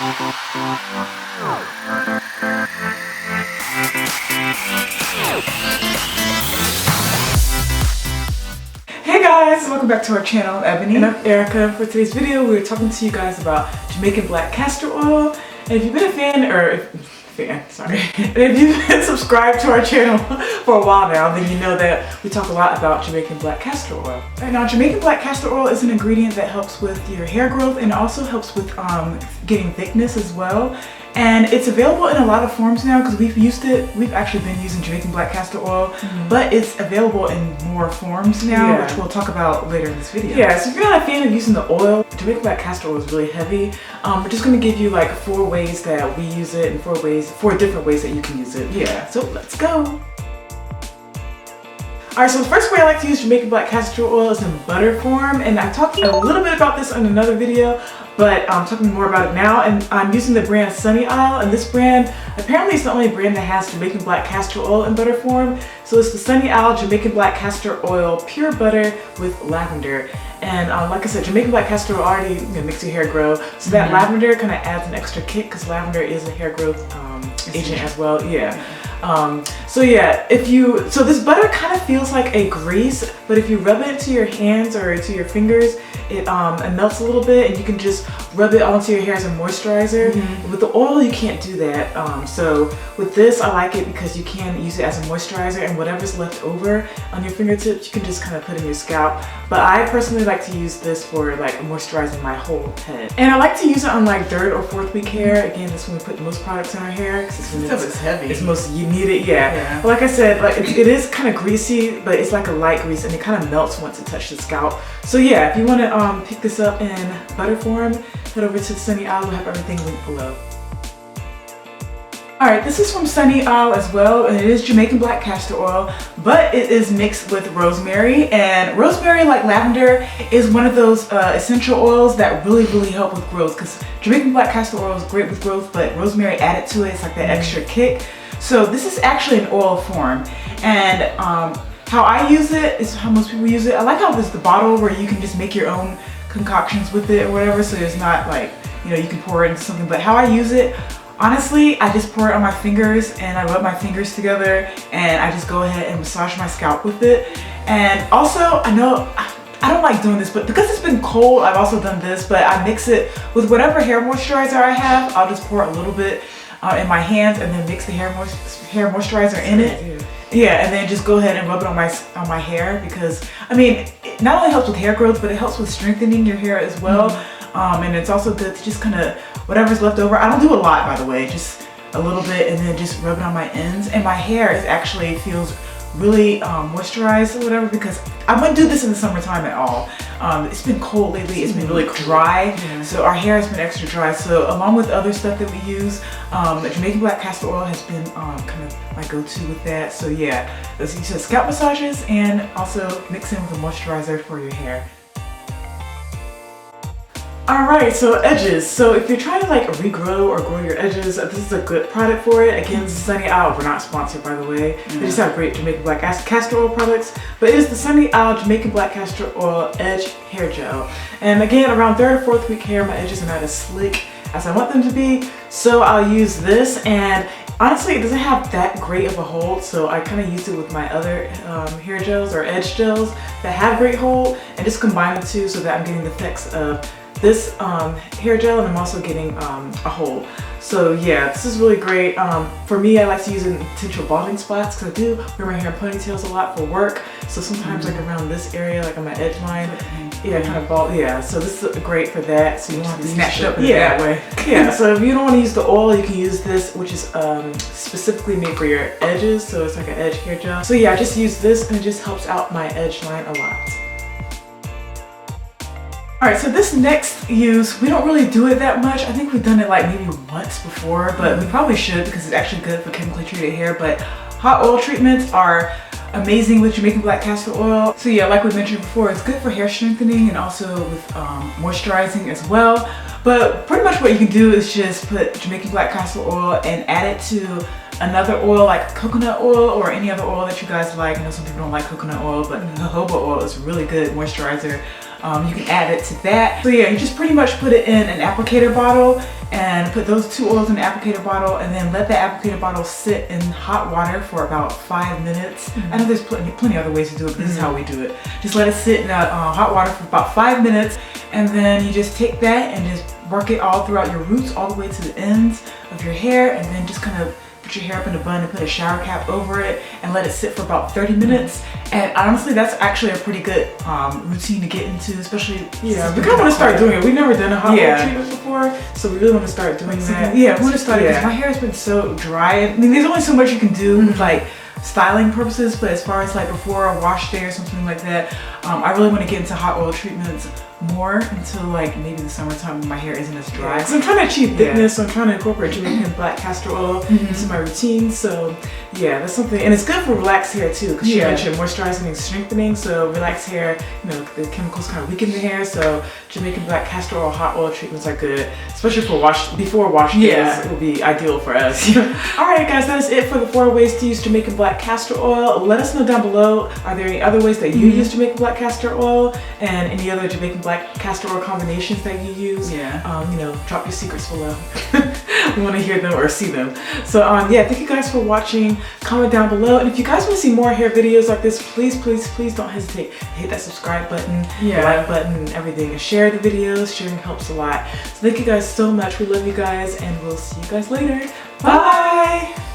Hey guys, welcome back to our channel. I'm Ebony and I'm Erica. For today's video, we're talking to you guys about Jamaican black castor oil. And if you've been a fan, and if you've been subscribed to our channel for a while now, then you know that we talk a lot about Jamaican black castor oil. Right now, Jamaican black castor oil is an ingredient that helps with your hair growth and also helps with getting thickness as well. And it's available in a lot of forms now because we've actually been using Jamaican black castor oil, but it's available in more forms now, which we'll talk about later in this video. Yeah, so if you're not a fan of using the oil, Jamaican black castor oil is really heavy. We're just going to give you like 4 ways that we use it and 4 different ways that you can use it. Yeah, so let's go. Alright, so the first way I like to use Jamaican black castor oil is in butter form, and I talked a little bit about this in another video, but I'm talking more about it now, and I'm using the brand Sunny Isle, and this brand, apparently it's the only brand that has Jamaican black castor oil in butter form. So it's the Sunny Isle Jamaican black castor oil pure butter with lavender. And like I said, Jamaican black castor oil already makes your hair grow, so that lavender kind of adds an extra kick because lavender is a hair growth agent as well. So this butter kind of feels like a grease, but if you rub it into your hands or into your fingers, it melts a little bit, and you can just rub it onto your hair as a moisturizer. With the oil, you can't do that. So with this, I like it because you can use it as a moisturizer, and whatever's left over on your fingertips, you can just kind of put in your scalp. But I personally like to use this for like moisturizing my whole head. And I like to use it on like 3rd or 4th week hair. Again, this is when we put the most products in our hair because it's heavy. It's most, you need it, But like I said, like it is kind of greasy, but it's like a light grease, and it kind of melts once it touches the scalp. So yeah, if you want to pick this up in butter form, head over to Sunny Isle. We'll have everything linked below. Alright, this is from Sunny Isle as well, and it is Jamaican black castor oil, but it is mixed with rosemary, and rosemary, like lavender, is one of those essential oils that really help with growth, because Jamaican black castor oil is great with growth, but rosemary added to it, it's like that extra kick. So this is actually an oil form, and how I use it is how most people use it. I like how there's the bottle where you can just make your own concoctions with it or whatever, so it's not like, you can pour it into something. But how I use it, honestly, I just pour it on my fingers, and I rub my fingers together, and I just go ahead and massage my scalp with it. And also, I know I don't like doing this, but because it's been cold, I've also done this, but I mix it with whatever hair moisturizer I have. I'll just pour a little bit in my hands and then mix the hair moisturizer in it. Yeah, and then just go ahead and rub it on my hair, because I mean, it not only helps with hair growth, but it helps with strengthening your hair as well. And it's also good to just kind of, whatever's left over, I don't do a lot, by the way, just a little bit, and then just rub it on my ends. And my hair feels really moisturized or whatever, because I wouldn't do this in the summertime at all. It's been cold lately, it's been really dry, so our hair has been extra dry. So along with other stuff that we use, Jamaican black castor oil has been kind of my go-to with that. So yeah, as you said, scalp massages and also mix in with a moisturizer for your hair. Alright, so edges. So if you're trying to like regrow or grow your edges, this is a good product for it. Again, Sunny Isle, we're not sponsored, by the way. They just have great Jamaican black castor oil products. But it is the Sunny Isle Jamaican black castor oil edge hair gel. And again, around 3rd or 4th week hair, my edges are not as slick as I want them to be. So I'll use this, and honestly, it doesn't have that great of a hold, so I kind of use it with my other hair gels or edge gels that have great hold, and just combine the two so that I'm getting the effects of this hair gel, and I'm also getting a hold. So yeah, this is really great. For me, I like to use it in potential balding spots because I do wear my hair in ponytails a lot for work. So sometimes like around this area, like on my edge line, kind of bald. Yeah, so this is great for that. So you don't have to snatch it up in that way. Yeah, so if you don't want to use the oil, you can use this, which is specifically made for your edges. So it's like an edge hair gel. So yeah, I just use this, and it just helps out my edge line a lot. Alright, so this next use, we don't really do it that much. I think we've done it like maybe once before, but we probably should because it's actually good for chemically treated hair. But hot oil treatments are amazing with Jamaican black castor oil. So yeah, like we mentioned before, it's good for hair strengthening and also with moisturizing as well. But pretty much what you can do is just put Jamaican black castor oil and add it to another oil like coconut oil or any other oil that you guys like. I know some people don't like coconut oil, but jojoba oil is a really good moisturizer. you can add it to that. So yeah, you just pretty much put it in an applicator bottle and put those 2 oils in the applicator bottle, and then let the applicator bottle sit in hot water for about 5 minutes. I know there's plenty other ways to do it, but this is how we do it. Just let it sit in hot water for about 5 minutes, and then you just take that and just work it all throughout your roots, all the way to the ends of your hair, and then just kind of put your hair up in a bun and put a shower cap over it and let it sit for about 30 minutes. And honestly, that's actually a pretty good routine to get into, especially we kind of want to start doing it. We've never done a hot oil treatment before, so we really want to start doing that. Yeah, we want to start it because my hair has been so dry. I mean, there's only so much you can do with like styling purposes, but as far as like before a wash day or something like that, I really want to get into hot oil treatments more until like maybe the summertime when my hair isn't as dry. Because I'm trying to achieve thickness, so I'm trying to incorporate Jamaican black castor oil into my routine. So yeah, that's something, and it's good for relaxed hair too, because you mentioned moisturizing and strengthening. So relaxed hair, you know, the chemicals kind of weaken the hair. So Jamaican black castor oil hot oil treatments are good, especially for before wash days. It will be ideal for us. All right, guys, that is it for the 4 ways to use Jamaican black castor oil. Let us know down below, are there any other ways that you use Jamaican black castor oil, and any other Jamaican black castor oil combinations that you use? You know, drop your secrets below. We want to hear them or see them. So yeah, thank you guys for watching. Comment down below, and if you guys want to see more hair videos like this, please don't hesitate to hit that subscribe button, the like button, and everything, and share the videos. Sharing helps a lot. So thank you guys so much. We love you guys, and we'll see you guys later. Bye.